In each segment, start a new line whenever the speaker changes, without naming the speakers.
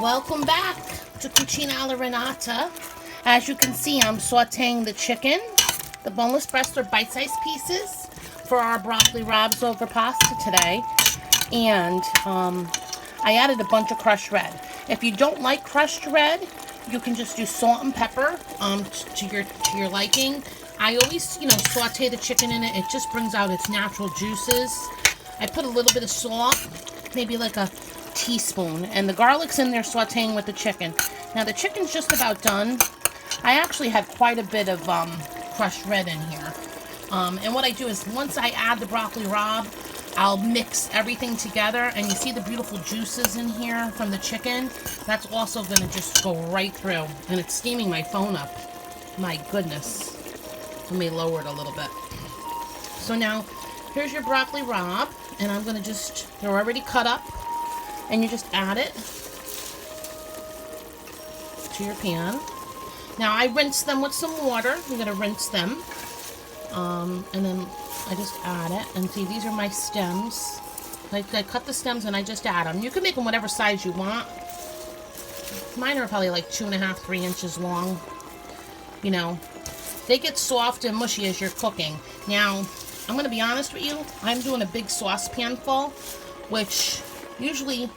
Welcome back to Cucina alla Renata. As you can see, I'm sauteing the chicken. The boneless breasts are bite-sized pieces for our broccoli rabe over pasta today. And I added a bunch of crushed red. If you don't like crushed red, you can just do salt and pepper to your liking. I always, saute the chicken in it. It just brings out its natural juices. I put a little bit of salt, maybe like a teaspoon, and the garlic's in there sauteing with the chicken. Now the chicken's just about done. I actually had quite a bit of crushed red in here. And what I do is once I add the broccoli rabe, I'll mix everything together, and you see the beautiful juices in here from the chicken. That's also going to just go right through, and it's steaming my phone up. My goodness. Let me lower it a little bit. So now, here's your broccoli rabe, and I'm going to they're already cut up, and you just add it to your pan. Now, I rinse them with some water. I'm going to rinse them, and then I just add it, and see, these are my stems. I cut the stems and I just add them. You can make them whatever size you want. Mine are probably like 2.5, 3 inches long. They get soft and mushy as you're cooking. Now, I'm going to be honest with you. I'm doing a big saucepan full, which usually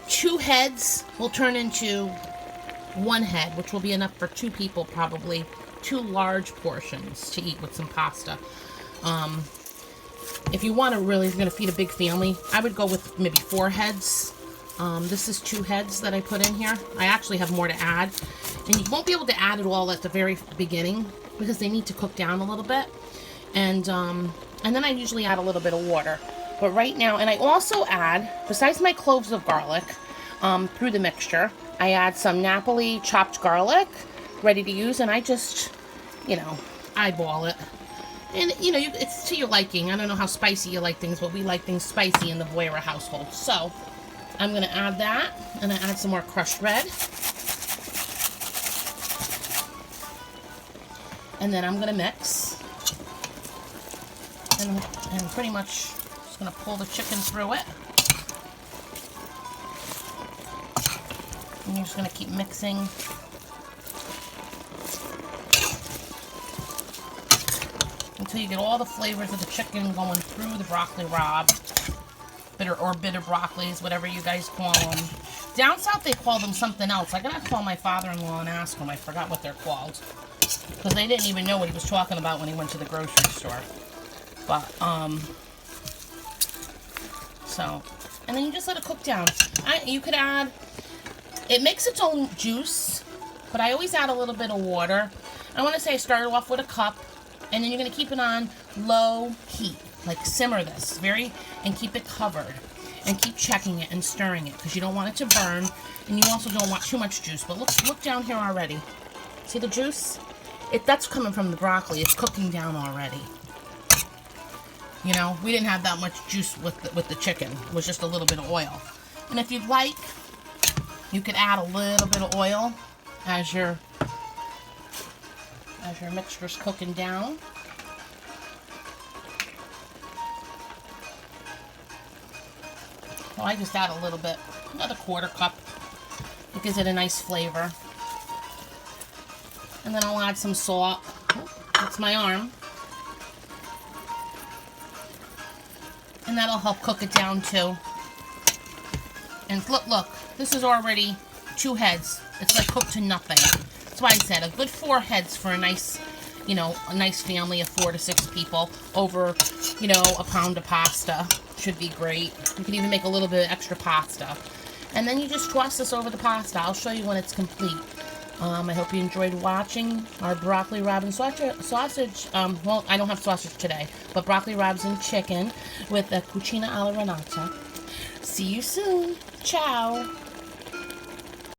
2 heads will turn into 1 head, which will be enough for 2 people probably. 2 large portions to eat with some pasta. If you want to really, if you're going to feed a big family, I would go with maybe 4 heads. This is 2 heads that I put in here. I actually have more to add. And you won't be able to add it all at the very beginning because they need to cook down a little bit. And then I usually add a little bit of water. But right now, and I also add, besides my cloves of garlic, through the mixture, I add some Napoli chopped garlic, ready to use, and I just, eyeball it. And, it's to your liking. I don't know how spicy you like things, but we like things spicy in the Boyra household. So, I'm going to add that, and I add some more crushed red. And then I'm going to mix. And pretty much just going to pull the chicken through it. And you're just going to keep mixing. Until you get all the flavors of the chicken going through the broccoli rabe. Bitter broccolis, whatever you guys call them. Down south they call them something else. I gotta call my father-in-law and ask him. I forgot what they're called. Because they didn't even know what he was talking about when he went to the grocery store. But, so, and then you just let it cook down. You could add, it makes its own juice, but I always add a little bit of water. I want to say I started off with a cup, and then you're going to keep it on low heat. Like simmer this, and keep it covered. And keep checking it and stirring it, because you don't want it to burn, and you also don't want too much juice. But look down here already. See the juice? That's coming from the broccoli. It's cooking down already. We didn't have that much juice with the chicken. It was just a little bit of oil. And if you'd like, you could add a little bit of oil as your mixture's cooking down. Well, I just add a little bit, another 1/4 cup. It gives it a nice flavor. And then I'll add some salt. That's my arm. And that'll help cook it down too. And look, this is already 2 heads. It's like cooked to nothing. That's why I said a good 4 heads for a nice, a nice family of 4 to 6 people over, a pound of pasta should be great. You can even make a little bit of extra pasta. And then you just toss this over the pasta. I'll show you when it's complete. I hope you enjoyed watching our broccoli rabe and sausage. Well, I don't have sausage today, but broccoli rabes and chicken with the Cucina alla Renata. See you soon. Ciao.